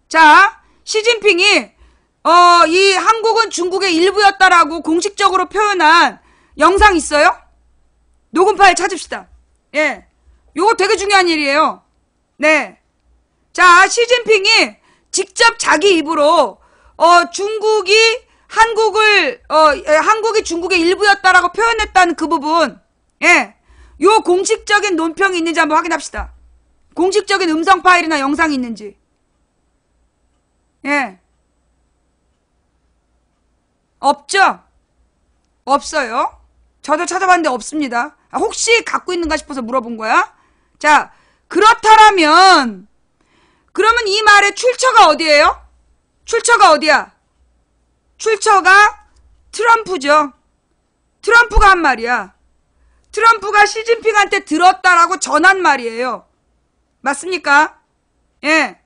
자, 시진핑이 이 한국은 중국의 일부였다라고 공식적으로 표현한 영상 있어요? 녹음 파일 찾읍시다. 예. 요거 되게 중요한 일이에요. 네. 자, 시진핑이 직접 자기 입으로 중국이 한국이 중국의 일부였다라고 표현했다는 그 부분. 예. 요 공식적인 논평이 있는지 한번 확인합시다. 공식적인 음성 파일이나 영상이 있는지. 예. 없죠? 없어요. 저도 찾아봤는데 없습니다. 혹시 갖고 있는가 싶어서 물어본 거야? 자, 그렇다면 그러면 이 말의 출처가 어디예요? 출처가 어디야? 출처가 트럼프죠. 트럼프가 한 말이야. 트럼프가 시진핑한테 들었다라고 전한 말이에요. 맞습니까? 예.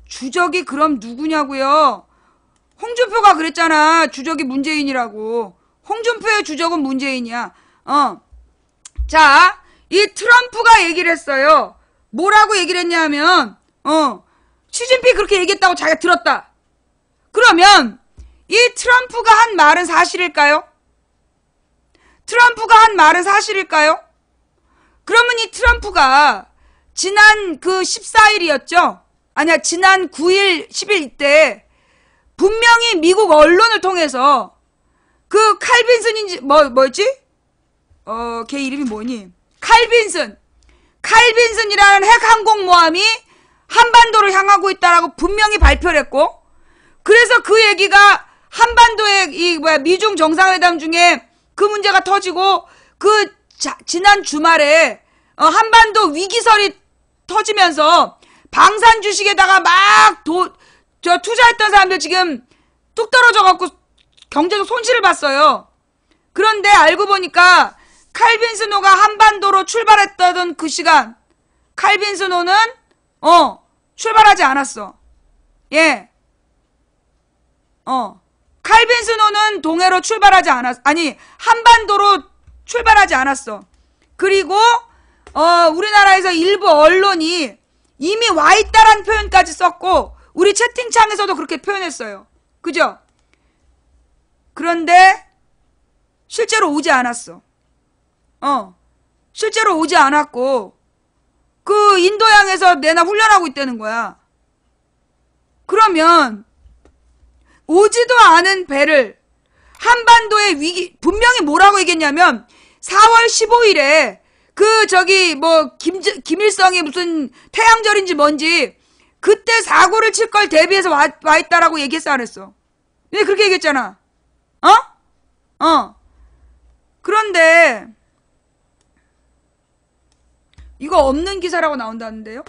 주적이 그럼 누구냐고요? 홍준표가 그랬잖아. 주적이 문재인이라고. 홍준표의 주적은 문재인이야. 자, 이 트럼프가 얘기를 했어요. 뭐라고 얘기를 했냐면 시진핑이 그렇게 얘기했다고 자기가 들었다. 그러면 이 트럼프가 한 말은 사실일까요? 트럼프가 한 말은 사실일까요? 그러면 이 트럼프가 지난 그 14일이었죠? 아니야, 지난 9일, 10일 이때 분명히 미국 언론을 통해서 그 칼빈슨인지 뭐였지? 걔 이름이 뭐니? 칼빈슨이라는 핵 항공모함이 한반도를 향하고 있다라고 분명히 발표를 했고, 그래서 그 얘기가 한반도의 미중 정상회담 중에 그 문제가 터지고, 지난 주말에 한반도 위기설이 터지면서 방산 주식에다가 막 투자했던 사람들 지금 뚝 떨어져갖고 경제적 손실을 봤어요. 그런데 알고 보니까 칼빈슨호가 한반도로 출발했다던 그 시간, 칼빈슨호는 출발하지 않았어. 예. 칼빈슨호는 동해로 출발하지 않았어. 아니, 한반도로 출발하지 않았어. 그리고 우리나라에서 일부 언론이 이미 와 있다란 표현까지 썼고, 우리 채팅창에서도 그렇게 표현했어요. 그죠? 그런데 실제로 오지 않았어. 실제로 오지 않았고, 그 인도양에서 내나 훈련하고 있다는 거야. 그러면 오지도 않은 배를 한반도의 위기, 분명히 뭐라고 얘기했냐면 4월 15일에 김일성이 무슨 태양절인지 뭔지 그때 사고를 칠 걸 대비해서 와 있다라고 얘기했어, 안 했어? 왜 그렇게 얘기했잖아. 그런데 이거 없는 기사라고 나온다는데요?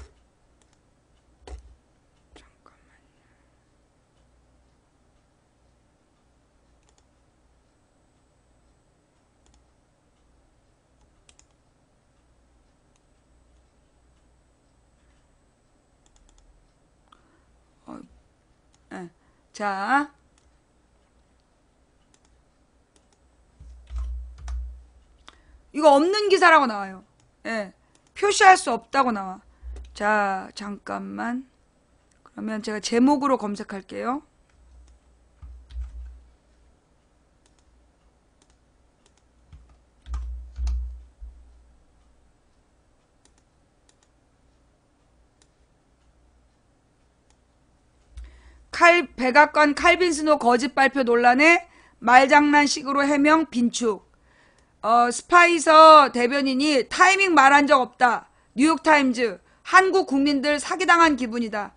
자, 이거 없는 기사라고 나와요. 예, 표시할 수 없다고 나와. 자, 잠깐만. 그러면 제가 제목으로 검색할게요. 백악관 칼빈슨호 거짓 발표 논란에 말장난식으로 해명 빈축. 스파이서 대변인이 타이밍 말한 적 없다. 뉴욕타임즈. 한국 국민들 사기당한 기분이다.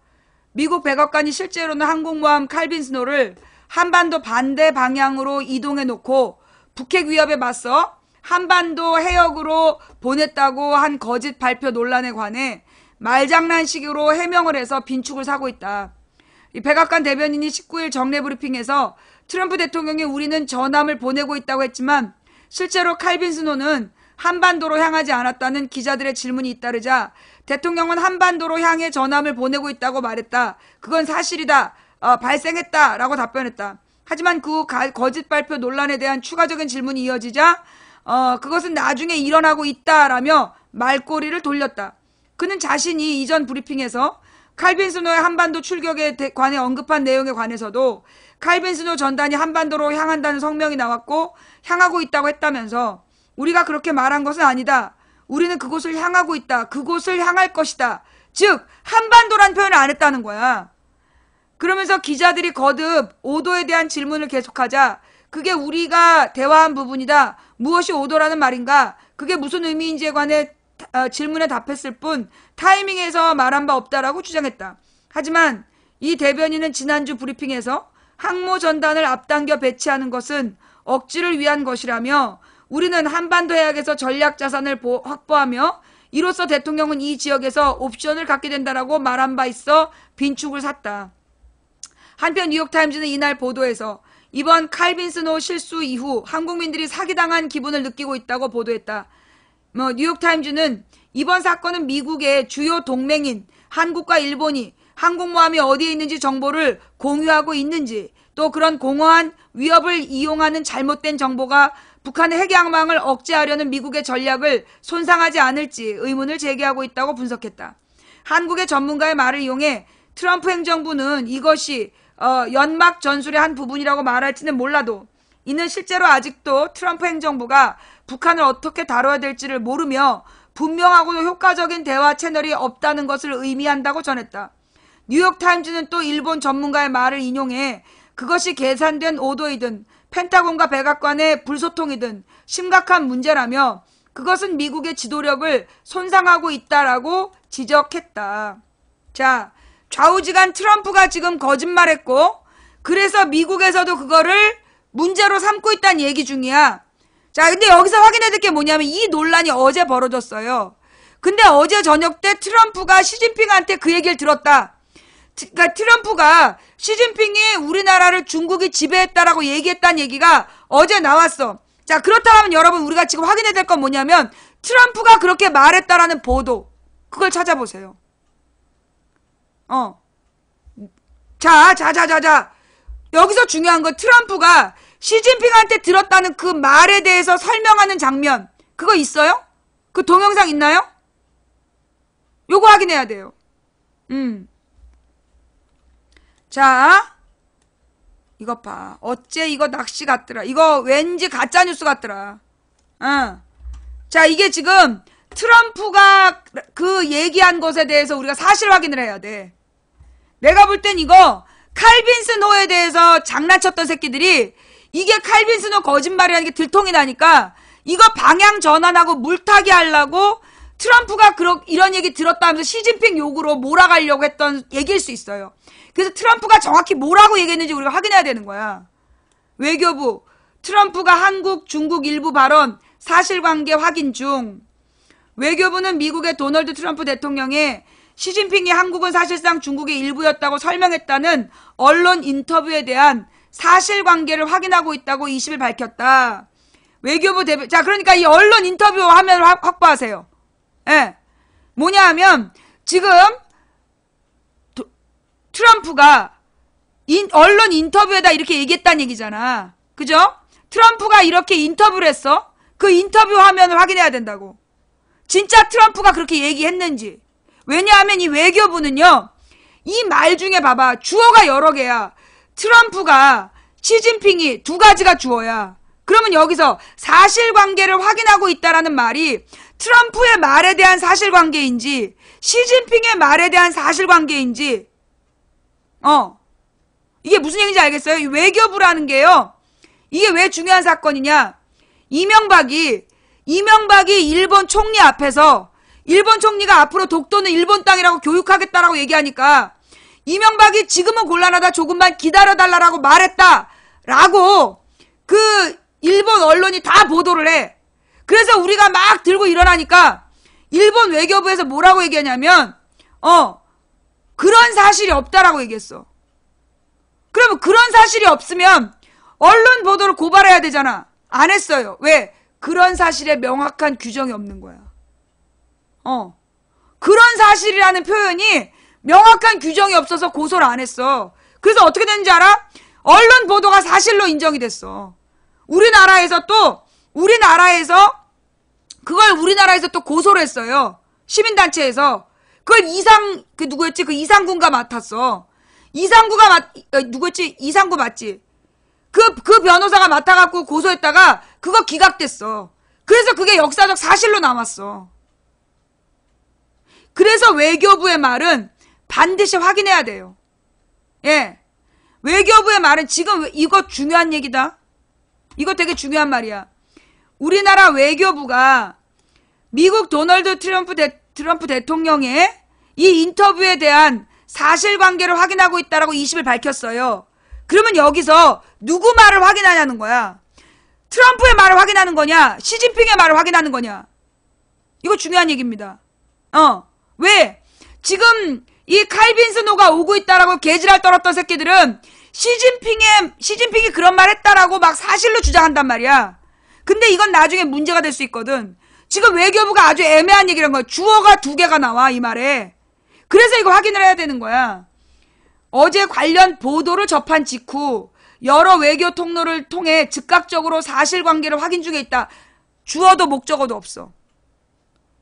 미국 백악관이 실제로는 항공모함 칼빈슨호를 한반도 반대 방향으로 이동해 놓고 북핵 위협에 맞서 한반도 해역으로 보냈다고 한 거짓 발표 논란에 관해 말장난식으로 해명을 해서 빈축을 사고 있다. 이 백악관 대변인이 19일 정례 브리핑에서 트럼프 대통령이 우리는 전함을 보내고 있다고 했지만 실제로 칼빈슨호는 한반도로 향하지 않았다는 기자들의 질문이 잇따르자 대통령은 한반도로 향해 전함을 보내고 있다고 말했다. 그건 사실이다. 발생했다라고 답변했다. 하지만 그 거짓 발표 논란에 대한 추가적인 질문이 이어지자 그것은 나중에 일어나고 있다라며 말꼬리를 돌렸다. 그는 자신이 이전 브리핑에서 칼빈 스노의 한반도 출격에 관해 언급한 내용에 관해서도 칼빈 스노 전단이 한반도로 향한다는 성명이 나왔고 향하고 있다고 했다면서 우리가 그렇게 말한 것은 아니다. 우리는 그곳을 향하고 있다. 그곳을 향할 것이다. 즉 한반도란 표현을 안 했다는 거야. 그러면서 기자들이 거듭 오도에 대한 질문을 계속하자 그게 우리가 대화한 부분이다. 무엇이 오도라는 말인가? 그게 무슨 의미인지에 관해 질문에 답했을 뿐 타이밍에서 말한 바 없다라고 주장했다. 하지만 이 대변인은 지난주 브리핑에서 항모 전단을 앞당겨 배치하는 것은 억지를 위한 것이라며 우리는 한반도 해역에서 전략 자산을 확보하며 이로써 대통령은 이 지역에서 옵션을 갖게 된다라고 말한 바 있어 빈축을 샀다. 한편 뉴욕타임즈는 이날 보도에서 이번 칼빈 스노 실수 이후 한국민들이 사기당한 기분을 느끼고 있다고 보도했다. 뉴욕타임즈는 이번 사건은 미국의 주요 동맹인 한국과 일본이 항공모함이 어디에 있는지 정보를 공유하고 있는지 또 그런 공허한 위협을 이용하는 잘못된 정보가 북한의 핵양망을 억제하려는 미국의 전략을 손상하지 않을지 의문을 제기하고 있다고 분석했다. 한국의 전문가의 말을 이용해 트럼프 행정부는 이것이 연막 전술의 한 부분이라고 말할지는 몰라도 이는 실제로 아직도 트럼프 행정부가 북한을 어떻게 다뤄야 될지를 모르며 분명하고도 효과적인 대화 채널이 없다는 것을 의미한다고 전했다. 뉴욕타임즈는 또 일본 전문가의 말을 인용해 그것이 계산된 오도이든 펜타곤과 백악관의 불소통이든 심각한 문제라며 그것은 미국의 지도력을 손상하고 있다라고 지적했다. 자, 좌우지간 트럼프가 지금 거짓말했고 그래서 미국에서도 그거를 문제로 삼고 있다는 얘기 중이야. 자, 근데 여기서 확인해야 될 게 뭐냐면 이 논란이 어제 벌어졌어요. 근데 어제 저녁 때 트럼프가 시진핑한테 그 얘기를 들었다. 그러니까 트럼프가 시진핑이 우리나라를 중국이 지배했다라고 얘기했다는 얘기가 어제 나왔어. 자, 그렇다면 여러분 우리가 지금 확인해야 될 건 뭐냐면 트럼프가 그렇게 말했다라는 보도 그걸 찾아보세요. 자. 여기서 중요한 건 트럼프가 시진핑한테 들었다는 그 말에 대해서 설명하는 장면 그거 있어요? 그 동영상 있나요? 요거 확인해야 돼요. 자, 이것 봐. 어째 이거 낚시 같더라. 이거 왠지 가짜뉴스 같더라. 자, 이게 지금 트럼프가 그 얘기한 것에 대해서 우리가 사실 확인을 해야 돼. 내가 볼 땐 이거 칼빈 스노에 대해서 장난쳤던 새끼들이 이게 칼빈 스노 거짓말이라는 게 들통이 나니까 이거 방향 전환하고 물타기 하려고 트럼프가 이런 얘기 들었다 하면서 시진핑 욕으로 몰아가려고 했던 얘기일 수 있어요. 그래서 트럼프가 정확히 뭐라고 얘기했는지 우리가 확인해야 되는 거야. 외교부, 트럼프가 한국, 중국 일부 발언, 사실관계 확인 중. 외교부는 미국의 도널드 트럼프 대통령의 시진핑이 한국은 사실상 중국의 일부였다고 설명했다는 언론 인터뷰에 대한 사실관계를 확인하고 있다고 20일 밝혔다. 외교부 대변, 자, 그러니까 이 언론 인터뷰 화면을 확보하세요. 예. 뭐냐 하면, 지금, 트럼프가 언론 인터뷰에다 이렇게 얘기했다는 얘기잖아. 그죠? 트럼프가 이렇게 인터뷰를 했어? 그 인터뷰 화면을 확인해야 된다고. 진짜 트럼프가 그렇게 얘기했는지. 왜냐하면 이 외교부는요, 이 말 중에 봐봐. 주어가 여러 개야. 트럼프가, 시진핑이 두 가지가 주어야. 그러면 여기서 사실관계를 확인하고 있다라는 말이 트럼프의 말에 대한 사실관계인지 시진핑의 말에 대한 사실관계인지 이게 무슨 얘기인지 알겠어요? 이 외교부라는 게요. 이게 왜 중요한 사건이냐. 이명박이 일본 총리 앞에서 일본 총리가 앞으로 독도는 일본 땅이라고 교육하겠다라고 얘기하니까 이명박이 지금은 곤란하다 조금만 기다려달라고 말했다라고 그 일본 언론이 다 보도를 해. 그래서 우리가 막 들고 일어나니까 일본 외교부에서 뭐라고 얘기하냐면 그런 사실이 없다라고 얘기했어. 그러면 그런 사실이 없으면 언론 보도를 고발해야 되잖아. 안 했어요. 왜? 그런 사실에 명확한 규정이 없는 거야. 그런 사실이라는 표현이 명확한 규정이 없어서 고소를 안 했어. 그래서 어떻게 됐는지 알아? 언론 보도가 사실로 인정이 됐어. 우리나라에서 그걸 우리나라에서 또 고소를 했어요. 시민단체에서. 그걸 누구였지? 그 이상구가 맡았어. 누구였지? 이상구 맞지? 그 변호사가 맡아갖고 고소했다가 그거 기각됐어. 그래서 그게 역사적 사실로 남았어. 그래서 외교부의 말은 반드시 확인해야 돼요. 예. 외교부의 말은 지금 이거 중요한 얘기다. 이거 되게 중요한 말이야. 우리나라 외교부가 미국 도널드 트럼프 대통령의 이 인터뷰에 대한 사실관계를 확인하고 있다라고 20일 밝혔어요. 그러면 여기서 누구 말을 확인하냐는 거야. 트럼프의 말을 확인하는 거냐? 시진핑의 말을 확인하는 거냐? 이거 중요한 얘기입니다. 왜? 지금 이 칼빈 스노가 오고 있다라고 개지랄 떨었던 새끼들은 시진핑이 그런 말 했다라고 막 사실로 주장한단 말이야. 근데 이건 나중에 문제가 될 수 있거든. 지금 외교부가 아주 애매한 얘기를 한 거야. 주어가 2개가 나와, 이 말에. 그래서 이거 확인을 해야 되는 거야. 어제 관련 보도를 접한 직후 여러 외교 통로를 통해 즉각적으로 사실관계를 확인 중에 있다. 주어도 목적어도 없어.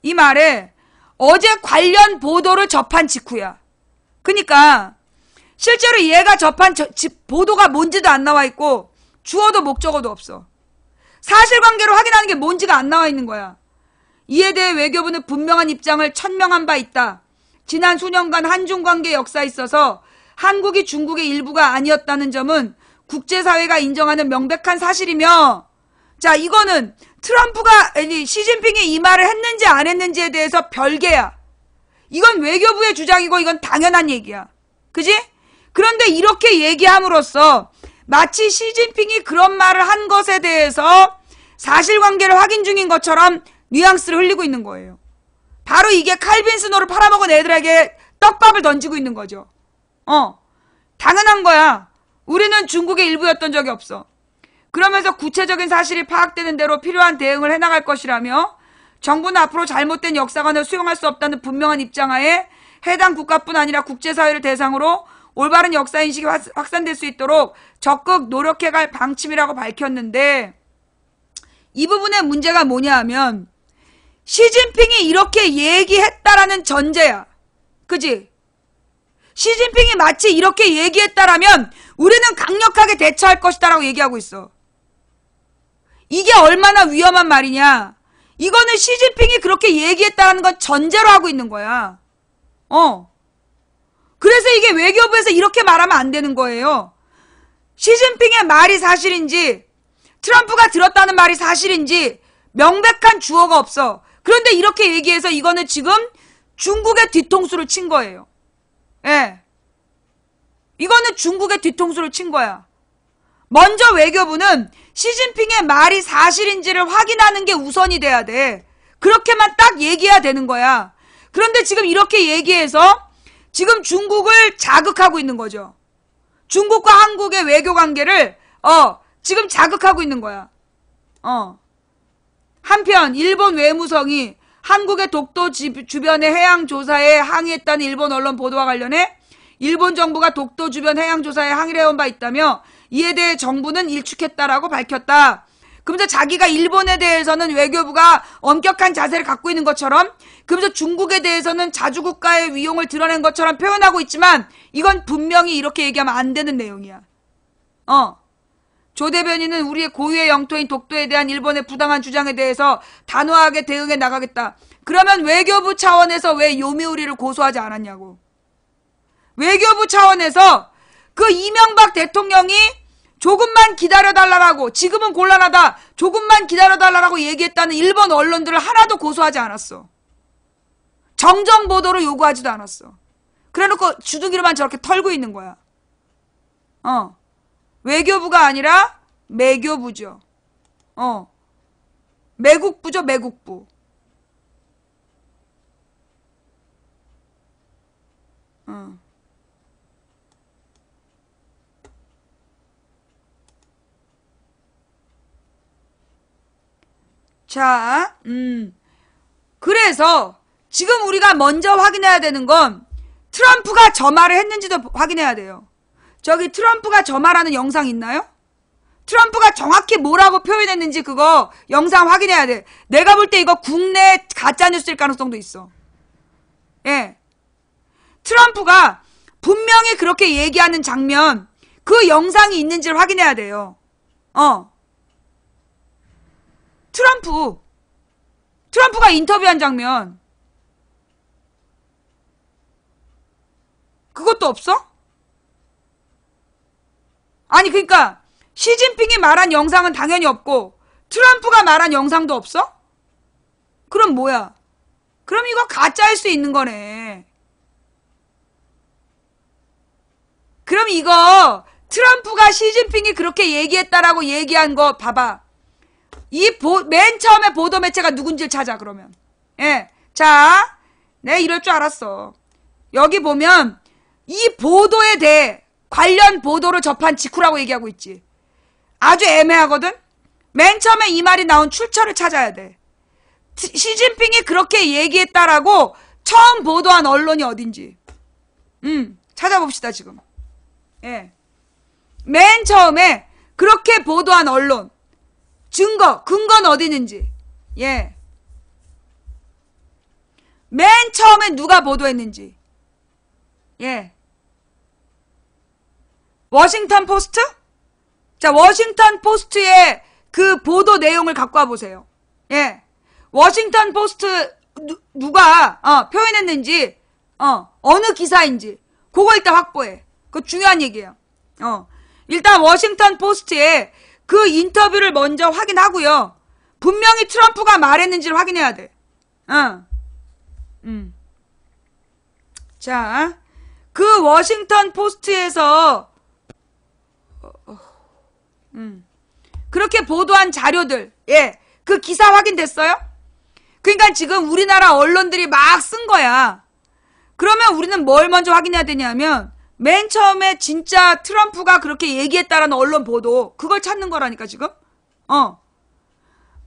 이 말에 어제 관련 보도를 접한 직후야. 그러니까 실제로 얘가 접한 보도가 뭔지도 안 나와 있고 주어도 목적어도 없어. 사실관계로 확인하는 게 뭔지가 안 나와 있는 거야. 이에 대해 외교부는 분명한 입장을 천명한 바 있다. 지난 수년간 한중 관계 역사에 있어서 한국이 중국의 일부가 아니었다는 점은 국제사회가 인정하는 명백한 사실이며, 자, 이거는 시진핑이 이 말을 했는지 안 했는지에 대해서 별개야. 이건 외교부의 주장이고 이건 당연한 얘기야. 그지? 그런데 이렇게 얘기함으로써 마치 시진핑이 그런 말을 한 것에 대해서 사실관계를 확인 중인 것처럼 뉘앙스를 흘리고 있는 거예요. 바로 이게 칼빈 스노를 팔아먹은 애들에게 떡밥을 던지고 있는 거죠. 당연한 거야. 우리는 중국의 일부였던 적이 없어. 그러면서 구체적인 사실이 파악되는 대로 필요한 대응을 해나갈 것이라며 정부는 앞으로 잘못된 역사관을 수용할 수 없다는 분명한 입장하에 해당 국가뿐 아니라 국제사회를 대상으로 올바른 역사인식이 확산될 수 있도록 적극 노력해갈 방침이라고 밝혔는데, 이 부분의 문제가 뭐냐 하면 시진핑이 이렇게 얘기했다라는 전제야. 그지? 시진핑이 마치 이렇게 얘기했다라면 우리는 강력하게 대처할 것이다라고 얘기하고 있어. 이게 얼마나 위험한 말이냐. 이거는 시진핑이 그렇게 얘기했다는 건 전제로 하고 있는 거야. 그래서 이게 외교부에서 이렇게 말하면 안 되는 거예요. 시진핑의 말이 사실인지 트럼프가 들었다는 말이 사실인지 명백한 주어가 없어. 그런데 이렇게 얘기해서 이거는 지금 중국의 뒤통수를 친 거예요. 예. 이거는 중국의 뒤통수를 친 거야. 먼저 외교부는 시진핑의 말이 사실인지를 확인하는 게 우선이 돼야 돼. 그렇게만 딱 얘기해야 되는 거야. 그런데 지금 이렇게 얘기해서 지금 중국을 자극하고 있는 거죠. 중국과 한국의 외교 관계를 지금 자극하고 있는 거야. 한편 일본 외무성이 한국의 독도 주변의 해양 조사에 항의했다는 일본 언론 보도와 관련해 일본 정부가 독도 주변 해양 조사에 항의를 해온 바 있다며 이에 대해 정부는 일축했다라고 밝혔다. 그러면서 자기가 일본에 대해서는 외교부가 엄격한 자세를 갖고 있는 것처럼, 그러면서 중국에 대해서는 자주국가의 위용을 드러낸 것처럼 표현하고 있지만 이건 분명히 이렇게 얘기하면 안 되는 내용이야. 조 대변인은 우리의 고유의 영토인 독도에 대한 일본의 부당한 주장에 대해서 단호하게 대응해 나가겠다. 그러면 외교부 차원에서 왜 요미우리를 고소하지 않았냐고. 외교부 차원에서 그 이명박 대통령이 조금만 기다려달라고, 지금은 곤란하다, 조금만 기다려달라고 얘기했다는 일본 언론들을 하나도 고소하지 않았어. 정정 보도를 요구하지도 않았어. 그래놓고 주둥이로만 저렇게 털고 있는 거야. 외교부가 아니라 매교부죠. 매국부죠, 매국부. 자, 그래서 지금 우리가 먼저 확인해야 되는 건 트럼프가 저 말을 했는지도 확인해야 돼요. 저기 트럼프가 저 말하는 영상 있나요? 트럼프가 정확히 뭐라고 표현했는지 그거 영상 확인해야 돼. 내가 볼 때 이거 국내 가짜뉴스일 가능성도 있어. 예. 트럼프가 분명히 그렇게 얘기하는 장면, 그 영상이 있는지를 확인해야 돼요. 트럼프가 인터뷰한 장면. 그것도 없어? 아니, 그러니까 시진핑이 말한 영상은 당연히 없고 트럼프가 말한 영상도 없어? 그럼 뭐야? 그럼 이거 가짜일 수 있는 거네. 그럼 이거 트럼프가 시진핑이 그렇게 얘기했다라고 얘기한 거 봐봐. 맨 처음에 보도 매체가 누군지를 찾아, 그러면. 예. 자, 내가 이럴 줄 알았어. 여기 보면 이 보도에 대해 관련 보도를 접한 직후라고 얘기하고 있지. 아주 애매하거든? 맨 처음에 이 말이 나온 출처를 찾아야 돼. 시진핑이 그렇게 얘기했다라고 처음 보도한 언론이 어딘지. 찾아봅시다, 지금. 예. 맨 처음에 그렇게 보도한 언론. 근거는 어디 있는지. 예. 맨 처음에 누가 보도했는지. 예. 워싱턴 포스트? 자, 워싱턴 포스트의 그 보도 내용을 갖고 와보세요. 예. 워싱턴 포스트 누가 표현했는지, 어느 기사인지 그거 일단 확보해. 그거 중요한 얘기예요. 일단 워싱턴 포스트에 그 인터뷰를 먼저 확인하고요. 분명히 트럼프가 말했는지를 확인해야 돼. 자, 그 워싱턴 포스트에서 그렇게 보도한 자료들, 예, 그 기사 확인됐어요? 그러니까 지금 우리나라 언론들이 막 쓴 거야. 그러면 우리는 뭘 먼저 확인해야 되냐면 맨 처음에 진짜 트럼프가 그렇게 얘기했다라는 언론 보도, 그걸 찾는 거라니까 지금.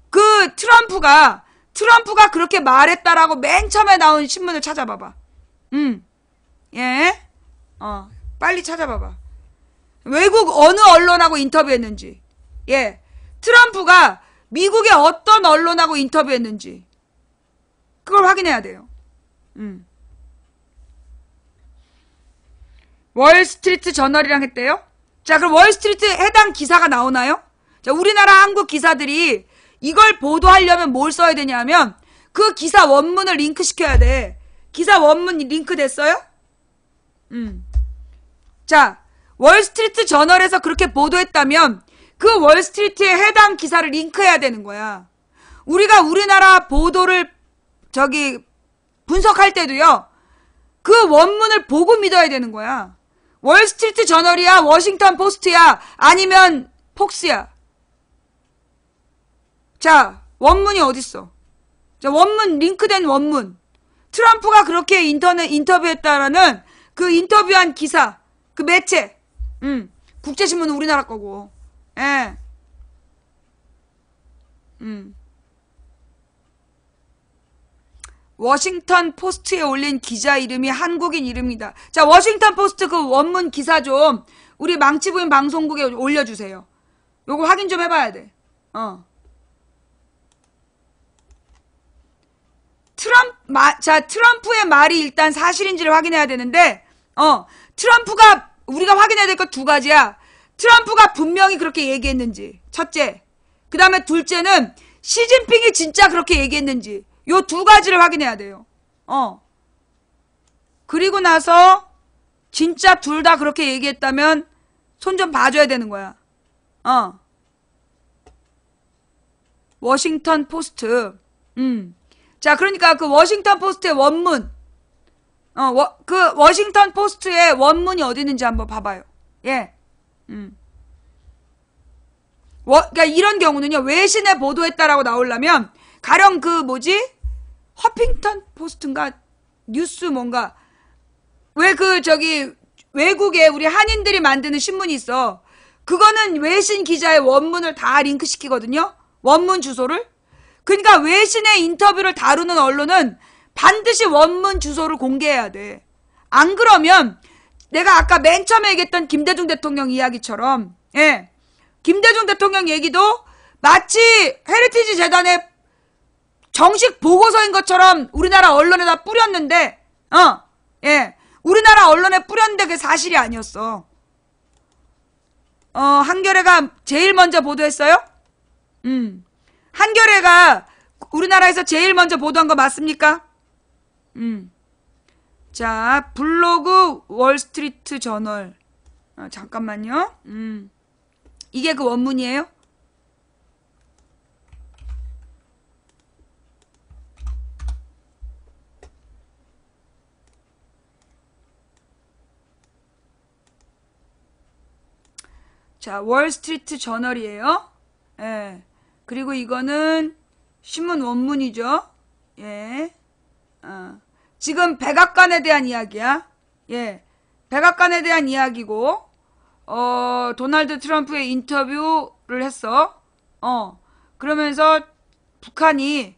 그 트럼프가 그렇게 말했다라고 맨 처음에 나온 신문을 찾아봐봐. 예, 빨리 찾아봐봐. 외국 어느 언론하고 인터뷰했는지. 예, 트럼프가 미국의 어떤 언론하고 인터뷰했는지 그걸 확인해야 돼요. 월스트리트 저널이랑 했대요. 자, 그럼 월스트리트 해당 기사가 나오나요? 자, 우리나라 한국 기사들이 이걸 보도하려면 뭘 써야 되냐면 그 기사 원문을 링크 시켜야 돼. 기사 원문 링크 됐어요? 자, 월스트리트 저널에서 그렇게 보도했다면 그 월스트리트에 해당 기사를 링크해야 되는 거야. 우리가 우리나라 보도를 분석할 때도요, 그 원문을 보고 믿어야 되는 거야. 월스트리트 저널이야, 워싱턴 포스트야, 아니면 폭스야. 자, 원문이 어딨어? 자, 원문, 링크된 원문. 트럼프가 그렇게 인터뷰했다라는 그 인터뷰한 기사, 그 매체. 국제신문은 우리나라 거고. 예. 워싱턴 포스트에 올린 기자 이름이 한국인 이름이다. 자, 워싱턴 포스트 그 원문 기사 좀 우리 망치부인 방송국에 올려주세요. 요거 확인 좀 해봐야 돼. 트럼프의 말이 일단 사실인지를 확인해야 되는데, 트럼프가, 우리가 확인해야 될 것 두 가지야. 트럼프가 분명히 그렇게 얘기했는지. 첫째. 그 다음에 둘째는 시진핑이 진짜 그렇게 얘기했는지. 요 두 가지를 확인해야 돼요. 그리고 나서 진짜 둘 다 그렇게 얘기했다면 손 좀 봐줘야 되는 거야. 워싱턴 포스트. 자, 그러니까 그 워싱턴 포스트의 원문. 그 워싱턴 포스트의 원문이 어디 있는지 한번 봐봐요. 예. 그러니까 이런 경우는요, 외신에 보도했다라고 나오려면 가령 허핑턴 포스트인가 뉴스 뭔가 외국에 우리 한인들이 만드는 신문이 있어. 그거는 외신 기자의 원문을 다 링크 시키거든요. 원문 주소를. 그러니까 외신의 인터뷰를 다루는 언론은 반드시 원문 주소를 공개해야 돼. 안 그러면 내가 아까 맨 처음에 얘기했던 김대중 대통령 이야기처럼, 예, 김대중 대통령 얘기도 마치 헤리티지 재단의 정식 보고서인 것처럼 우리나라 언론에다 뿌렸는데, 예, 우리나라 언론에 뿌렸는데 그게 사실이 아니었어. 한겨레가 제일 먼저 보도했어요? 한겨레가 우리나라에서 제일 먼저 보도한 거 맞습니까? 자, 블로그 월스트리트 저널. 잠깐만요. 이게 그 원문이에요? 자, 월스트리트 저널이에요. 예. 그리고 이거는 신문 원문이죠. 예. 지금 백악관에 대한 이야기야. 예. 백악관에 대한 이야기고, 도널드 트럼프의 인터뷰를 했어. 그러면서 북한이,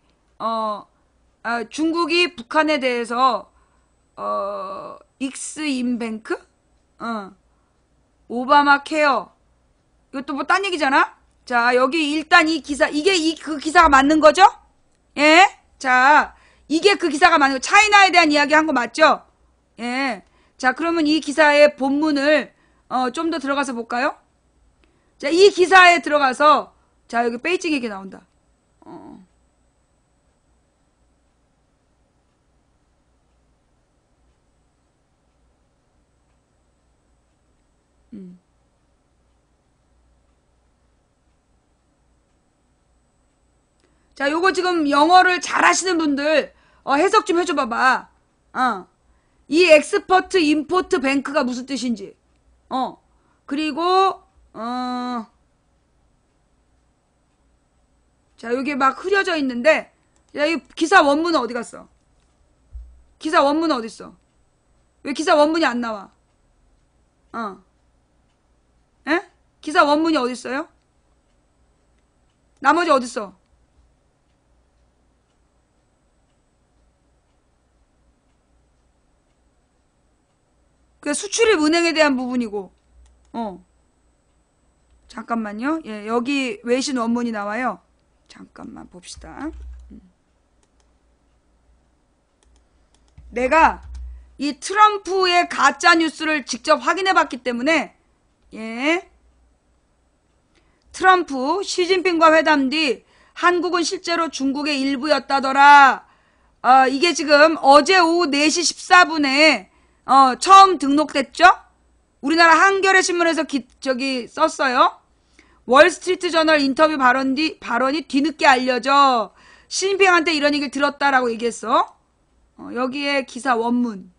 중국이 북한에 대해서, 익스임뱅크? 오바마 케어. 이것도 뭐 딴 얘기잖아? 자, 여기 일단 이 기사, 이게 그 기사가 맞는 거죠? 예? 자, 이게 그 기사가 맞는 거. 차이나에 대한 이야기 한 거 맞죠? 예. 자, 그러면 이 기사의 본문을, 좀 더 들어가서 볼까요? 자, 이 기사에 들어가서, 자, 여기 베이징 얘기 나온다. 자, 요거 지금 영어를 잘 하시는 분들, 해석 좀 해줘 봐봐. 이 엑스퍼트 임포트 뱅크가 무슨 뜻인지. 그리고, 자, 여기 막 흐려져 있는데, 야, 이 기사 원문은 어디 갔어? 기사 원문은 어디 있어? 왜 기사 원문이 안 나와? 에? 기사 원문이 어디 있어요? 나머지 어디 있어? 그 수출입 은행에 대한 부분이고, 잠깐만요. 예, 여기 외신 원문이 나와요. 잠깐만 봅시다. 내가 이 트럼프의 가짜 뉴스를 직접 확인해 봤기 때문에, 예. 트럼프, 시진핑과 회담 뒤 한국은 실제로 중국의 일부였다더라. 이게 지금 어제 오후 4시 14분에 처음 등록됐죠? 우리나라 한겨레 신문에서 저기 썼어요. 월스트리트 저널 인터뷰 발언이 뒤늦게 알려져 시진핑한테 이런 얘기를 들었다라고 얘기했어. 여기에 기사 원문.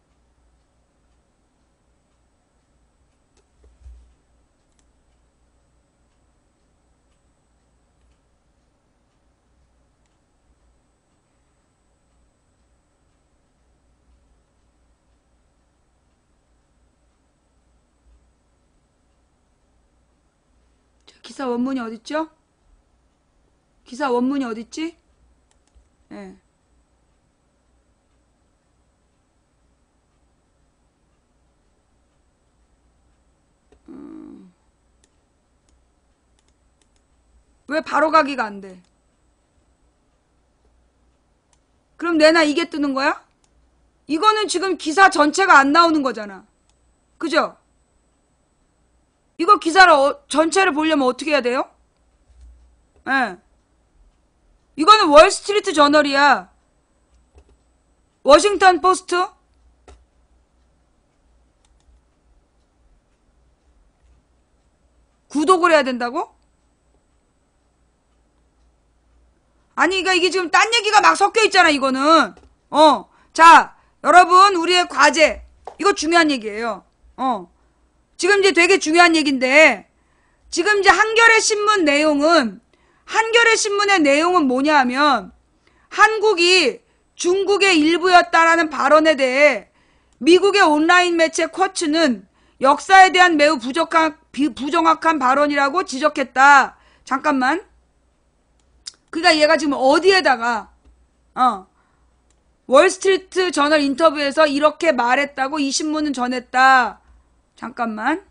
기사 원문이 어딨죠? 기사 원문이 어딨지? 예. 왜 바로 가기가 안 돼? 그럼 내나 이게 뜨는 거야? 이거는 지금 기사 전체가 안 나오는 거잖아. 그죠? 이거 기사를 전체를 보려면 어떻게 해야 돼요? 예. 이거는 월스트리트 저널이야. 워싱턴 포스트? 구독을 해야 된다고? 아니, 그러니까 이게 지금 딴 얘기가 막 섞여 있잖아, 이거는. 자, 여러분, 우리의 과제. 이거 중요한 얘기예요. 지금 이제 되게 중요한 얘기인데, 지금 이제 한겨레 신문의 내용은 뭐냐 하면, 한국이 중국의 일부였다라는 발언에 대해 미국의 온라인 매체 쿼츠는 역사에 대한 매우 부정확한 발언이라고 지적했다. 잠깐만. 그러니까 얘가 지금 어디에다가, 월스트리트 저널 인터뷰에서 이렇게 말했다고 이 신문은 전했다. 잠깐만.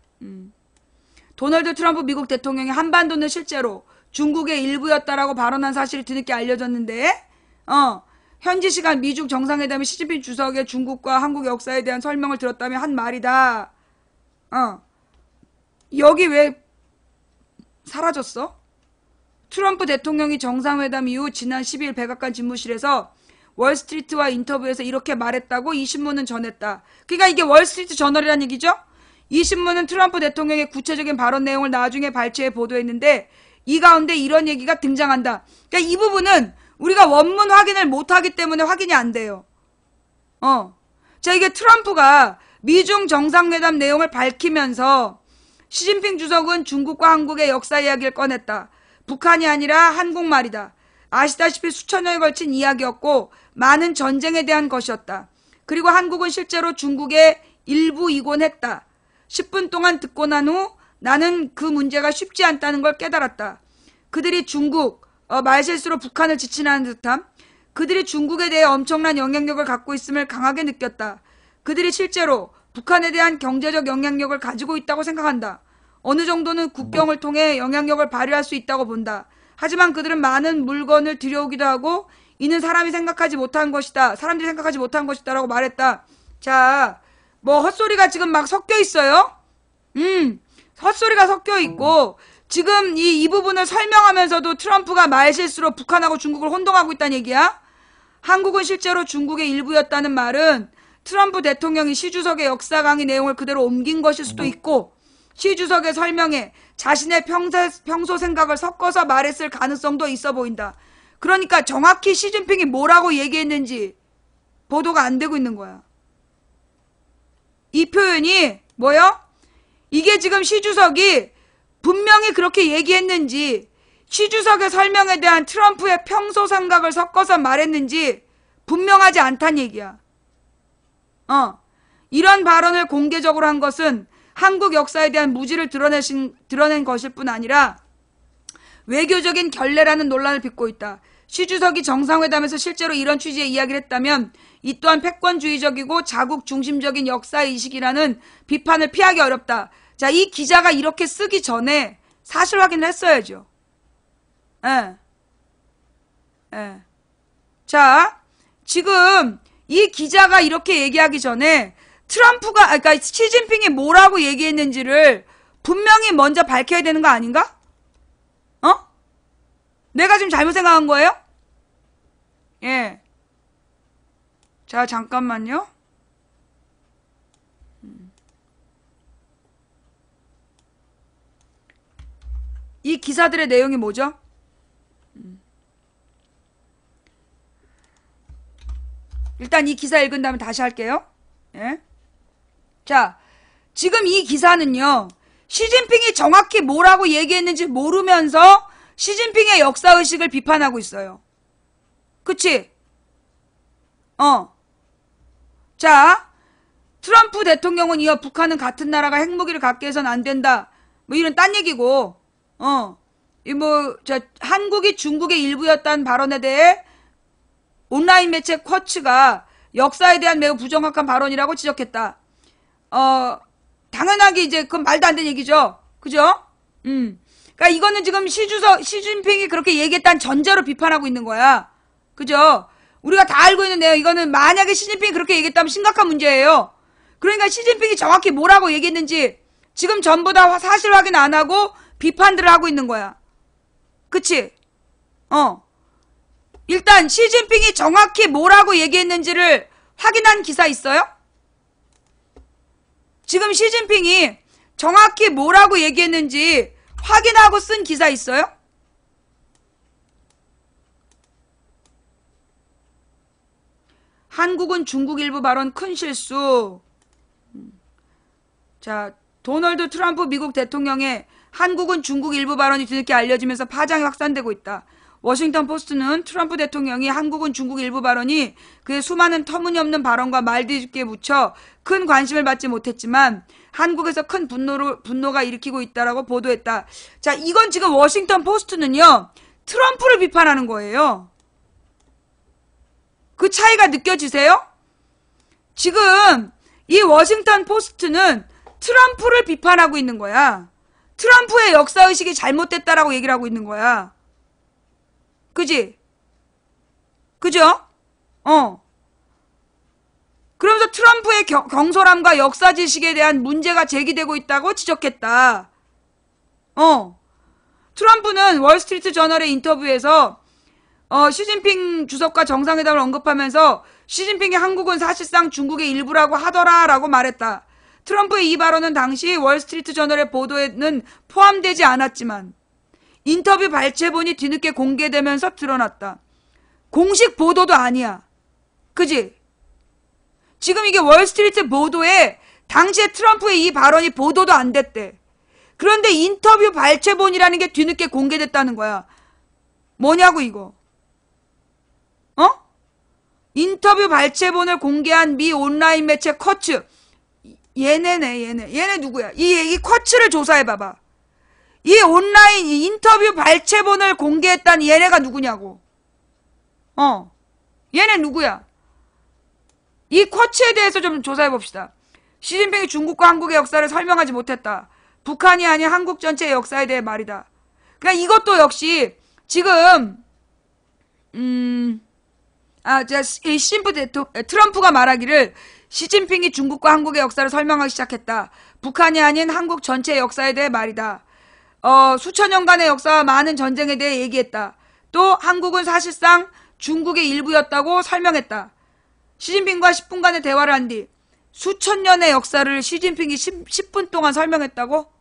도널드 트럼프 미국 대통령이 한반도는 실제로 중국의 일부였다라고 발언한 사실이 뒤늦게 알려졌는데, 현지 시간 미중 정상회담이 시진핑 주석의 중국과 한국 역사에 대한 설명을 들었다며 한 말이다. 여기 왜 사라졌어? 트럼프 대통령이 정상회담 이후 지난 12일 백악관 집무실에서 월스트리트와 인터뷰에서 이렇게 말했다고 이 신문은 전했다. 그러니까 이게 월스트리트 저널이란 얘기죠? 이 신문은 트럼프 대통령의 구체적인 발언 내용을 나중에 발췌해 보도했는데 이 가운데 이런 얘기가 등장한다. 그러니까 이 부분은 우리가 원문 확인을 못하기 때문에 확인이 안 돼요. 자, 이게 트럼프가 미중 정상회담 내용을 밝히면서 시진핑 주석은 중국과 한국의 역사 이야기를 꺼냈다. 북한이 아니라 한국말이다. 아시다시피 수천 년에 걸친 이야기였고 많은 전쟁에 대한 것이었다. 그리고 한국은 실제로 중국의 일부 이곤했다. 10분 동안 듣고 난 후 나는 그 문제가 쉽지 않다는 걸 깨달았다. 그들이 중국, 말실수로 북한을 지칭하는 듯함. 그들이 중국에 대해 엄청난 영향력을 갖고 있음을 강하게 느꼈다. 그들이 실제로 북한에 대한 경제적 영향력을 가지고 있다고 생각한다. 어느 정도는 국경을 통해 영향력을 발휘할 수 있다고 본다. 하지만 그들은 많은 물건을 들여오기도 하고 이는 사람들이 생각하지 못한 것이다 라고 말했다. 자, 뭐 헛소리가 지금 막 섞여 있어요. 헛소리가 섞여 있고 지금 이 부분을 설명하면서도 트럼프가 말실수로 북한하고 중국을 혼동하고 있다는 얘기야. 한국은 실제로 중국의 일부였다는 말은 트럼프 대통령이 시 주석의 역사 강의 내용을 그대로 옮긴 것일 수도 있고 시 주석의 설명에 자신의 평소 생각을 섞어서 말했을 가능성도 있어 보인다. 그러니까 정확히 시진핑이 뭐라고 얘기했는지 보도가 안 되고 있는 거야. 이 표현이 뭐요? 이게 지금 시 주석이 분명히 그렇게 얘기했는지 시 주석의 설명에 대한 트럼프의 평소 생각을 섞어서 말했는지 분명하지 않다는 얘기야. 이런 발언을 공개적으로 한 것은 한국 역사에 대한 무지를 드러낸 것일 뿐 아니라 외교적인 결례라는 논란을 빚고 있다. 시 주석이 정상회담에서 실제로 이런 취지의 이야기를 했다면 이 또한 패권주의적이고 자국 중심적인 역사의식이라는 비판을 피하기 어렵다. 자, 이 기자가 이렇게 쓰기 전에 사실 확인을 했어야죠. 자, 지금 이 기자가 이렇게 얘기하기 전에 트럼프가, 그러니까 시진핑이 뭐라고 얘기했는지를 분명히 먼저 밝혀야 되는 거 아닌가? 내가 지금 잘못 생각한 거예요? 예. 자, 잠깐만요. 이 기사들의 내용이 뭐죠? 일단 이 기사 읽은 다음에 다시 할게요. 예. 자, 지금 이 기사는요, 시진핑이 정확히 뭐라고 얘기했는지 모르면서 시진핑의 역사의식을 비판하고 있어요. 그치? 자, 트럼프 대통령은 이어 북한은 같은 나라가 핵무기를 갖게 해서는 안 된다. 뭐 이런 딴 얘기고, 한국이 중국의 일부였다는 발언에 대해 온라인 매체 쿼츠가 역사에 대한 매우 부정확한 발언이라고 지적했다. 당연하게 이제 그건 말도 안 되는 얘기죠. 그죠? 그러니까 이거는 지금 시진핑이 그렇게 얘기했다는 전제로 비판하고 있는 거야. 그죠? 우리가 다 알고 있는 내용, 이거는 만약에 시진핑이 그렇게 얘기했다면 심각한 문제예요. 그러니까 시진핑이 정확히 뭐라고 얘기했는지 지금 전부 다 사실 확인 안 하고 비판들을 하고 있는 거야. 그치? 일단 시진핑이 정확히 뭐라고 얘기했는지를 확인한 기사 있어요? 지금 시진핑이 정확히 뭐라고 얘기했는지 확인하고 쓴 기사 있어요? 한국은 중국 일부 발언 큰 실수. 자, 도널드 트럼프 미국 대통령의 한국은 중국 일부 발언이 뒤늦게 알려지면서 파장이 확산되고 있다. 워싱턴 포스트는 트럼프 대통령이 한국은 중국 일부 발언이 그의 수많은 터무니없는 발언과 말뒤집기에 묻혀 큰 관심을 받지 못했지만 한국에서 큰 분노가 일으키고 있다라고 보도했다. 자, 이건 지금 워싱턴 포스트는요, 트럼프를 비판하는 거예요. 그 차이가 느껴지세요? 지금 이 워싱턴 포스트는 트럼프를 비판하고 있는 거야. 트럼프의 역사의식이 잘못됐다라고 얘기를 하고 있는 거야. 그지? 그죠? 그러면서 트럼프의 경솔함과 역사지식에 대한 문제가 제기되고 있다고 지적했다. 트럼프는 월스트리트 저널의 인터뷰에서 시진핑 주석과 정상회담을 언급하면서 시진핑의 한국은 사실상 중국의 일부라고 하더라라고 말했다. 트럼프의 이 발언은 당시 월스트리트 저널의 보도에는 포함되지 않았지만 인터뷰 발췌본이 뒤늦게 공개되면서 드러났다. 공식 보도도 아니야. 그지? 지금 이게 월스트리트 보도에 당시에 트럼프의 이 발언이 보도도 안 됐대. 그런데 인터뷰 발췌본이라는 게 뒤늦게 공개됐다는 거야. 뭐냐고 이거. 인터뷰 발췌본을 공개한 미 온라인 매체 쿼츠. 얘네 누구야? 이 쿼츠를 조사해봐봐. 이 온라인 인터뷰 발췌본을 공개했다는 얘네가 누구냐고. 얘네 누구야? 이 쿼츠에 대해서 좀 조사해봅시다. 시진핑이 중국과 한국의 역사를 설명하지 못했다. 북한이 아닌 한국 전체의 역사에 대해 말이다. 그러니까 이것도 역시 지금 트럼프가 말하기를 시진핑이 중국과 한국의 역사를 설명하기 시작했다. 북한이 아닌 한국 전체의 역사에 대해 말이다. 수천 년간의 역사와 많은 전쟁에 대해 얘기했다. 또 한국은 사실상 중국의 일부였다고 설명했다. 시진핑과 10분간의 대화를 한 뒤 수천 년의 역사를 시진핑이 10분 동안 설명했다고?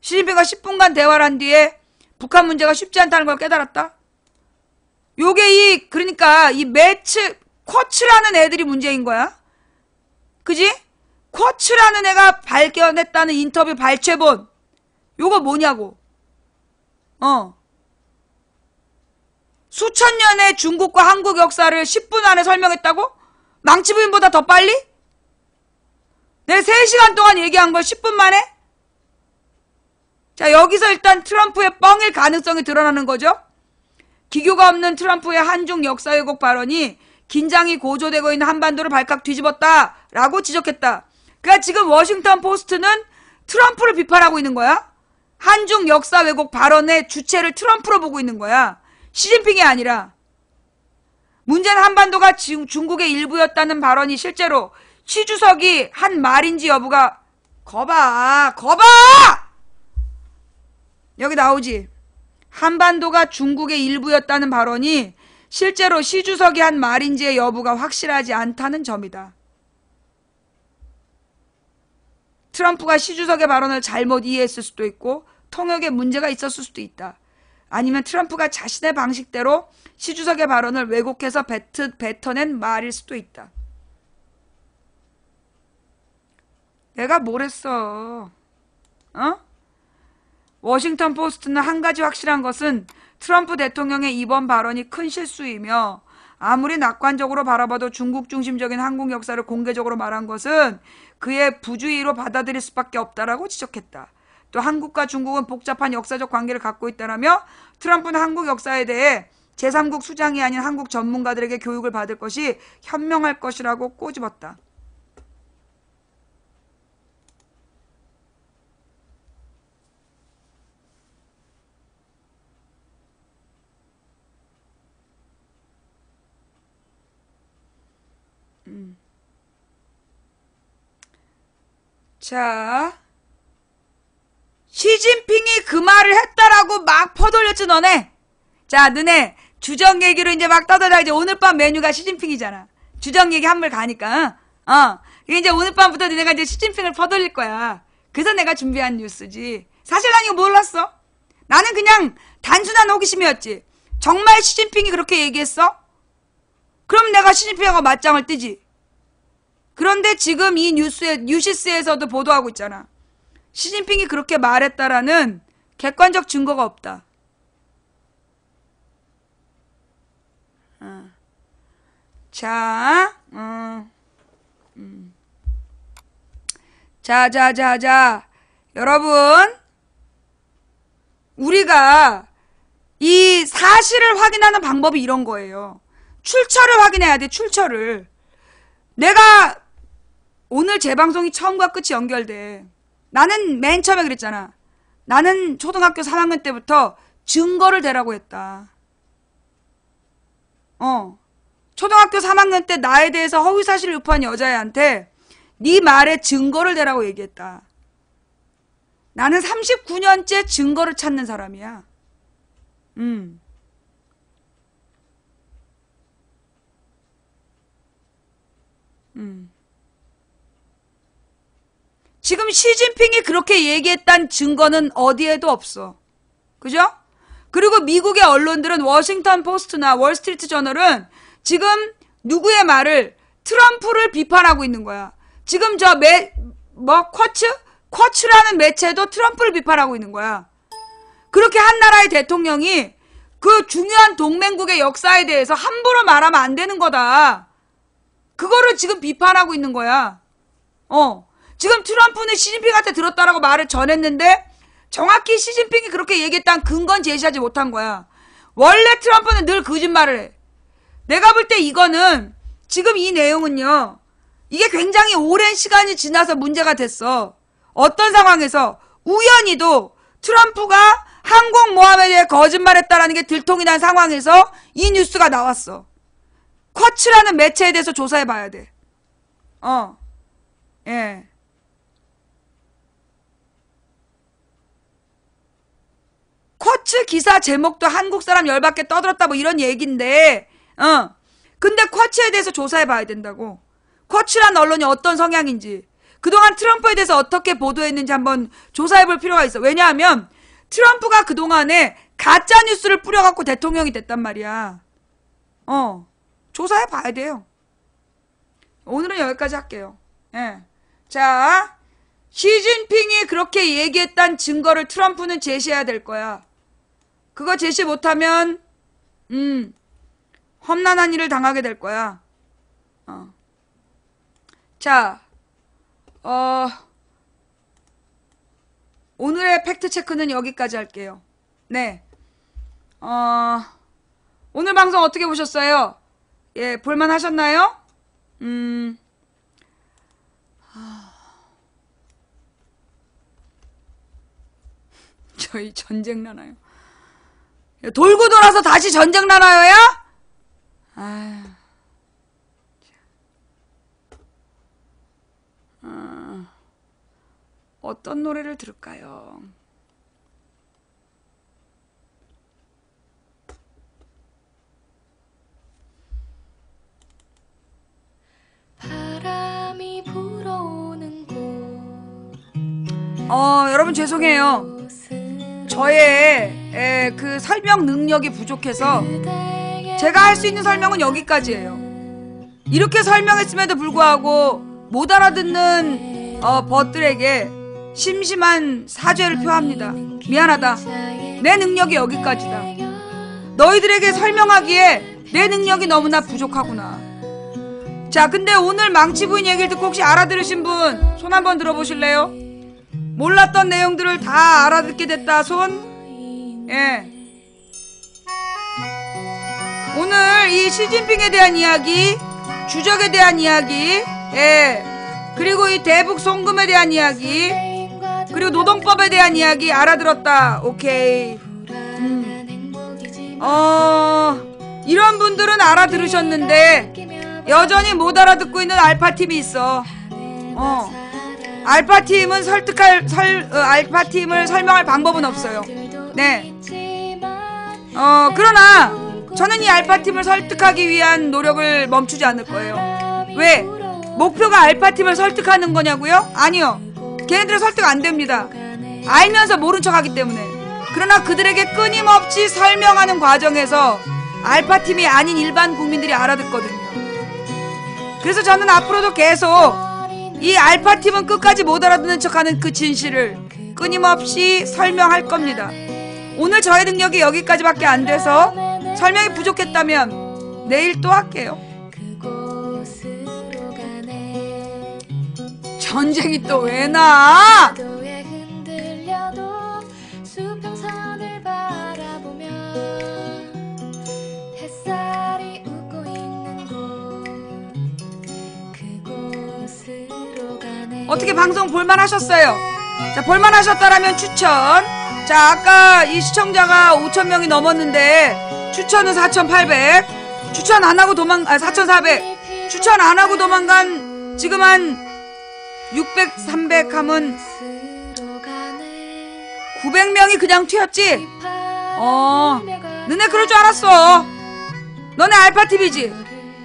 시진핑과 10분간 대화를 한 뒤에 북한 문제가 쉽지 않다는 걸 깨달았다? 요게 그러니까 이 쿼츠라는 애들이 문제인 거야. 그지? 쿼츠라는 애가 발견했다는 인터뷰 발췌본. 요거 뭐냐고. 수천 년의 중국과 한국 역사를 10분 안에 설명했다고? 망치부인보다 더 빨리? 내가 3시간 동안 얘기한 걸 10분 만에? 자, 여기서 일단 트럼프의 뻥일 가능성이 드러나는 거죠. 기교가 없는 트럼프의 한중 역사 왜곡 발언이 긴장이 고조되고 있는 한반도를 발칵 뒤집었다라고 지적했다. 그러니까 지금 워싱턴 포스트는 트럼프를 비판하고 있는 거야. 한중 역사 왜곡 발언의 주체를 트럼프로 보고 있는 거야. 시진핑이 아니라. 문제는 한반도가 중국의 일부였다는 발언이 실제로 시 주석이 한 말인지 여부가 거봐! 여기 나오지. 한반도가 중국의 일부였다는 발언이 실제로 시 주석이 한 말인지의 여부가 확실하지 않다는 점이다. 트럼프가 시 주석의 발언을 잘못 이해했을 수도 있고 통역에 문제가 있었을 수도 있다. 아니면 트럼프가 자신의 방식대로 시 주석의 발언을 왜곡해서 뱉어낸 말일 수도 있다. 내가 뭘 했어? 워싱턴 포스트는 한 가지 확실한 것은 트럼프 대통령의 이번 발언이 큰 실수이며 아무리 낙관적으로 바라봐도 중국 중심적인 한국 역사를 공개적으로 말한 것은 그의 부주의로 받아들일 수밖에 없다라고 지적했다. 또 한국과 중국은 복잡한 역사적 관계를 갖고 있다라며 트럼프는 한국 역사에 대해 제3국 수장이 아닌 한국 전문가들에게 교육을 받을 것이 현명할 것이라고 꼬집었다. 자, 시진핑이 그 말을 했다라고 막 퍼돌렸지 너네. 자, 너네 주정 얘기로 이제 막 떠들다. 이제 오늘 밤 메뉴가 시진핑이잖아. 주정 얘기 한물 가니까. 이제 오늘 밤부터 너네가 이제 시진핑을 퍼돌릴 거야. 그래서 내가 준비한 뉴스지. 사실 난 이거 몰랐어. 나는 그냥 단순한 호기심이었지. 정말 시진핑이 그렇게 얘기했어? 그럼 내가 시진핑하고 맞짱을 뜨지. 그런데 지금 이 뉴시스에서도 보도하고 있잖아. 시진핑이 그렇게 말했다라는 객관적 증거가 없다. 자, 자, 여러분, 우리가 이 사실을 확인하는 방법이 이런 거예요. 출처를 확인해야 돼, 출처를. 내가 오늘 제 방송이 처음과 끝이 연결돼. 나는 맨 처음에 그랬잖아. 나는 초등학교 3학년 때부터 증거를 대라고 했다. 초등학교 3학년 때 나에 대해서 허위사실을 유포한 여자애한테 네 말에 증거를 대라고 얘기했다. 나는 39년째 증거를 찾는 사람이야. 지금 시진핑이 그렇게 얘기했다는 증거는 어디에도 없어. 그죠? 그리고 미국의 언론들은 워싱턴 포스트나 월스트리트 저널은 지금 누구의 말을 트럼프를 비판하고 있는 거야. 지금 쿼츠라는 매체도 트럼프를 비판하고 있는 거야. 그렇게 한 나라의 대통령이 그 중요한 동맹국의 역사에 대해서 함부로 말하면 안 되는 거다. 그거를 지금 비판하고 있는 거야. 지금 트럼프는 시진핑한테 들었다라고 말을 전했는데 정확히 시진핑이 그렇게 얘기했다는 근거는 제시하지 못한 거야. 원래 트럼프는 늘 거짓말을 해. 내가 볼 때 이거는 지금 이 내용은요. 이게 굉장히 오랜 시간이 지나서 문제가 됐어. 어떤 상황에서 우연히도 트럼프가 항공모함에 대해 거짓말했다라는 게 들통이 난 상황에서 이 뉴스가 나왔어. 쿼츠라는 매체에 대해서 조사해 봐야 돼. 예. 쿼츠 기사 제목도 한국 사람 열받게 떠들었다 뭐 이런 얘기인데, 근데 쿼츠에 대해서 조사해 봐야 된다고. 쿼츠란 언론이 어떤 성향인지, 그동안 트럼프에 대해서 어떻게 보도했는지 한번 조사해 볼 필요가 있어. 왜냐하면 트럼프가 그동안에 가짜 뉴스를 뿌려갖고 대통령이 됐단 말이야. 조사해 봐야 돼요. 오늘은 여기까지 할게요. 예. 자, 시진핑이 그렇게 얘기했다는 증거를 트럼프는 제시해야 될 거야. 그거 제시 못하면 험난한 일을 당하게 될 거야. 자, 오늘의 팩트체크는 여기까지 할게요. 네. 오늘 방송 어떻게 보셨어요? 예, 볼만 하셨나요? 저희 전쟁 나나요? 돌고 돌아서 다시 전쟁 나나요야? 어떤 노래를 들을까요? 바람이 불어오는 곳. 여러분 죄송해요. 저의 그 설명 능력이 부족해서 제가 할 수 있는 설명은 여기까지예요. 이렇게 설명했음에도 불구하고 못 알아듣는 벗들에게 심심한 사죄를 표합니다. 미안하다. 내 능력이 여기까지다. 너희들에게 설명하기에 내 능력이 너무나 부족하구나. 자, 근데 오늘 망치부인 얘기를 듣고 혹시 알아들으신 분 손 한번 들어보실래요? 몰랐던 내용들을 다 알아듣게 됐다. 손. 예. 오늘 이 시진핑에 대한 이야기, 주적에 대한 이야기, 예. 그리고 이 대북 송금에 대한 이야기, 그리고 노동법에 대한 이야기 알아들었다. 오케이. 이런 분들은 알아들으셨는데 여전히 못 알아듣고 있는 알파팀이 있어. 알파팀은 알파팀을 설명할 방법은 없어요. 네. 그러나 저는 이 알파팀을 설득하기 위한 노력을 멈추지 않을 거예요. 왜? 목표가 알파팀을 설득하는 거냐고요? 아니요. 걔네들은 설득 안 됩니다. 알면서 모른 척 하기 때문에. 그러나 그들에게 끊임없이 설명하는 과정에서 알파팀이 아닌 일반 국민들이 알아듣거든요. 그래서 저는 앞으로도 계속 이 알파팀은 끝까지 못 알아듣는 척하는 그 진실을 끊임없이 설명할 겁니다. 오늘 저의 능력이 여기까지밖에 안 돼서 설명이 부족했다면 내일 또 할게요. 전쟁이 또 왜 나? 어떻게 방송 볼만하셨어요? 자, 볼만하셨다라면 추천. 자, 아까 이 시청자가 5,000명이 넘었는데 추천은 4,800. 추천 안 하고 4,400. 추천 안 하고 도망간 지금 한 600, 300 하면 900명이 그냥 튀었지? 너네 그럴 줄 알았어. 너네 알파TV지?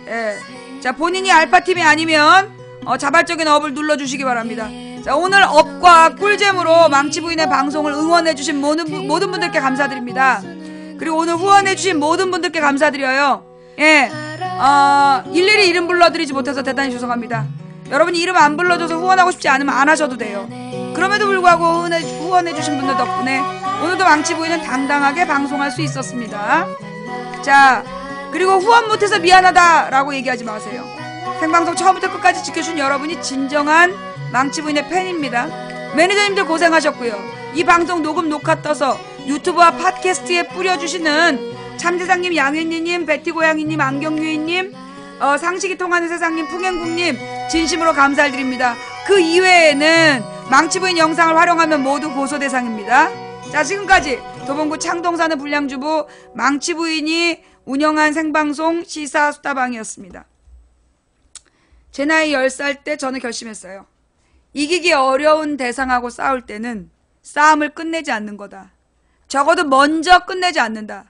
예. 자, 본인이 알파TV 아니면 자발적인 업을 눌러주시기 바랍니다. 자, 오늘 업과 꿀잼으로 망치부인의 방송을 응원해주신 모든 분들께 감사드립니다. 그리고 오늘 후원해주신 모든 분들께 감사드려요. 예. 일일이 이름 불러드리지 못해서 대단히 죄송합니다. 여러분이 이름 안 불러줘서 후원하고 싶지 않으면 안 하셔도 돼요. 그럼에도 불구하고 후원해주신 분들 덕분에 오늘도 망치부인은 당당하게 방송할 수 있었습니다. 자, 그리고 후원 못해서 미안하다라고 얘기하지 마세요. 생방송 처음부터 끝까지 지켜준 여러분이 진정한 망치부인의 팬입니다. 매니저님들 고생하셨고요. 이 방송 녹음 녹화 떠서 유튜브와 팟캐스트에 뿌려주시는 참대장님, 양현리님, 베티고양이님, 안경유이님, 상식이 통하는 세상님, 풍행국님 진심으로 감사드립니다. 그 이외에는 망치부인 영상을 활용하면 모두 고소 대상입니다. 자, 지금까지 도봉구 창동사는 불량주부 망치부인이 운영한 생방송 시사수다방이었습니다. 제 나이 10살 때 저는 결심했어요. 이기기 어려운 대상하고 싸울 때는 싸움을 끝내지 않는 거다. 적어도 먼저 끝내지 않는다.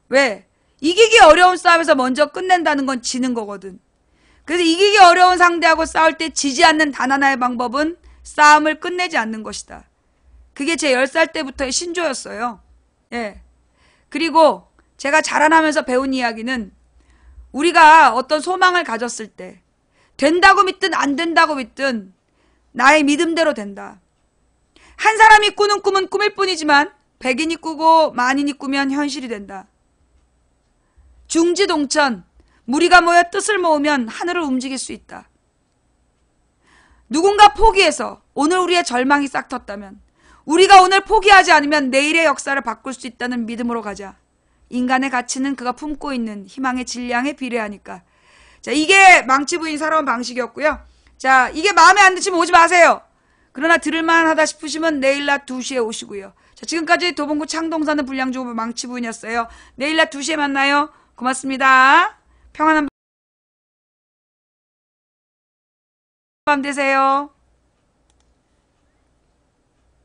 왜? 이기기 어려운 싸움에서 먼저 끝낸다는 건 지는 거거든. 그래서 이기기 어려운 상대하고 싸울 때 지지 않는 단 하나의 방법은 싸움을 끝내지 않는 것이다. 그게 제 10살 때부터의 신조였어요. 예. 그리고 제가 자라나면서 배운 이야기는 우리가 어떤 소망을 가졌을 때 된다고 믿든 안 된다고 믿든 나의 믿음대로 된다. 한 사람이 꾸는 꿈은 꿈일 뿐이지만 100인이 꾸고 만인이 꾸면 현실이 된다. 중지동천, 무리가 모여 뜻을 모으면 하늘을 움직일 수 있다. 누군가 포기해서 오늘 우리의 절망이 싹텄다면 우리가 오늘 포기하지 않으면 내일의 역사를 바꿀 수 있다는 믿음으로 가자. 인간의 가치는 그가 품고 있는 희망의 질량에 비례하니까. 자, 이게 망치부인 살아온 방식이었고요. 자, 이게 마음에 안 드시면 오지 마세요. 그러나 들을만하다 싶으시면 내일 낮 2시에 오시고요. 자, 지금까지 도봉구 창동사는 불량주부 망치부인이었어요. 내일 낮 2시에 만나요. 고맙습니다. 평안한 밤 되세요.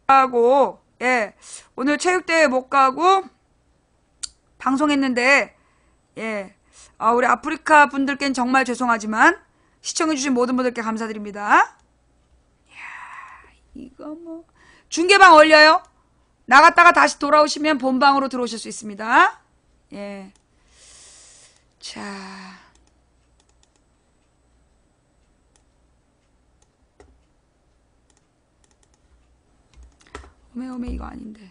하고, 예, 오늘 체육대회 못 가고 방송했는데, 예, 우리 아프리카 분들께는 정말 죄송하지만 시청해주신 모든 분들께 감사드립니다. 이야, 이거 뭐 중계방 올려요. 나갔다가 다시 돌아오시면 본방으로 들어오실 수 있습니다. 예, 자, 오메오메 이거 아닌데.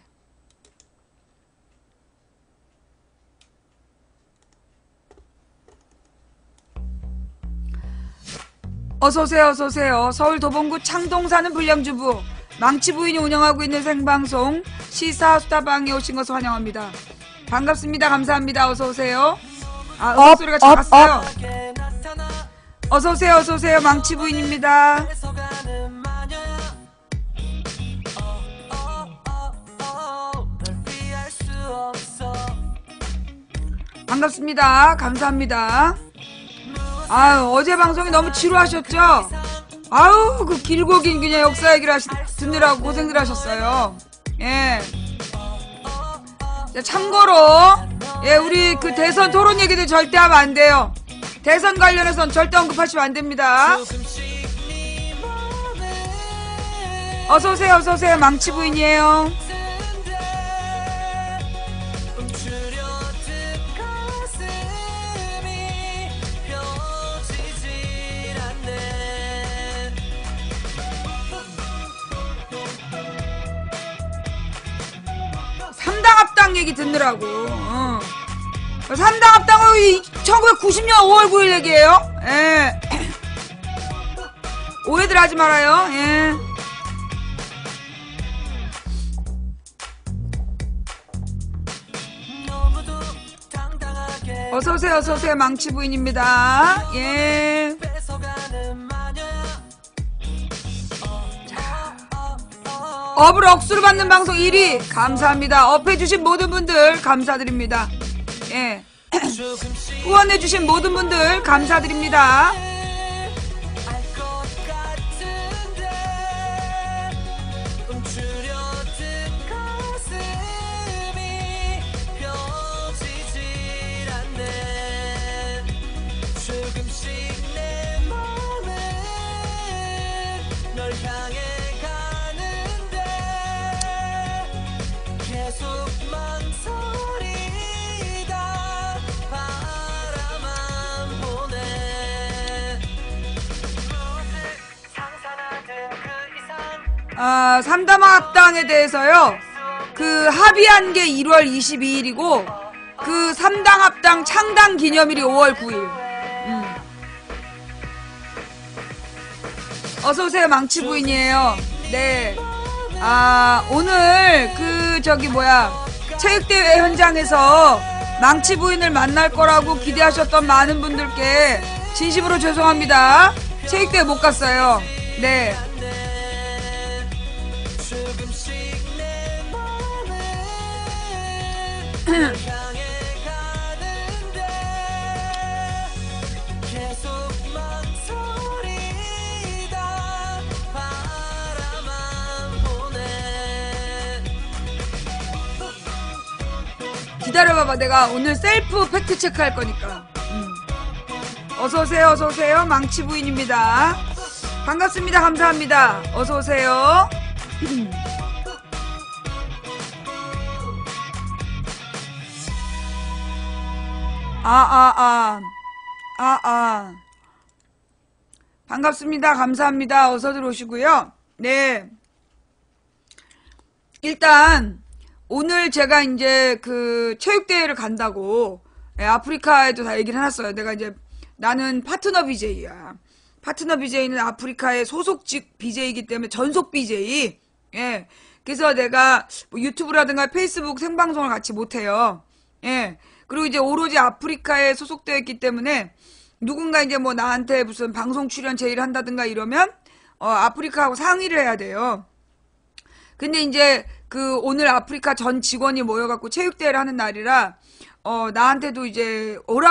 어서오세요, 어서오세요. 서울 도봉구 창동 사는 불량주부 망치부인이 운영하고 있는 생방송 시사수다방에 오신 것을 환영합니다. 반갑습니다. 감사합니다. 어서오세요. 음악 소리가 작았어요. 어서오세요, 어서오세요. 망치부인입니다. 반갑습니다. 감사합니다. 어제 방송이 너무 지루하셨죠? 그 길고 긴 그냥 역사 얘기를 듣느라고 고생들 하셨어요. 예. 자, 참고로, 예, 우리 그 대선 토론 얘기들 절대 하면 안 돼요. 대선 관련해서는 절대 언급하시면 안 됩니다. 어서오세요, 어서오세요. 망치부인이에요. 삼당합당 얘기 듣느라고. 삼당합당은 1990년 5월 9일 얘기예요. 예. 오해들 하지 말아요. 예. 어서오세요, 어서오세요. 망치부인입니다. 예. 업을 억수로 받는 방송 1위 감사합니다. 업해주신 모든 분들 감사드립니다. 예, 후원해주신 모든 분들 감사드립니다. 삼담화 합당에 대해서요, 그 합의한 게 1월 22일이고 그 3당 합당 창당 기념일이 5월 9일. 어서오세요, 망치 부인이에요. 네. 오늘 체육대회 현장에서 망치 부인을 만날 거라고 기대하셨던 많은 분들께 진심으로 죄송합니다. 체육대회 못 갔어요. 네. 기다려봐봐. 내가 오늘 셀프 팩트 체크 할 거니까. 어서오세요, 어서오세요. 망치 부인입니다. 반갑습니다. 감사합니다. 어서오세요. 반갑습니다. 감사합니다. 어서 들어오시고요. 네. 일단, 오늘 제가 이제 그 체육대회를 간다고, 아프리카에도 다 얘기를 해놨어요. 나는 파트너 BJ야. 파트너 BJ는 아프리카의 소속직 BJ이기 때문에 전속 BJ. 예. 그래서 내가 뭐 유튜브라든가 페이스북 생방송을 같이 못해요. 예. 그리고 이제 오로지 아프리카에 소속되어 있기 때문에 누군가 이제 뭐 나한테 무슨 방송 출연 제의를 한다든가 이러면 아프리카하고 상의를 해야 돼요. 근데 이제 오늘 아프리카 전 직원이 모여갖고 체육대회를 하는 날이라 나한테도 이제 오라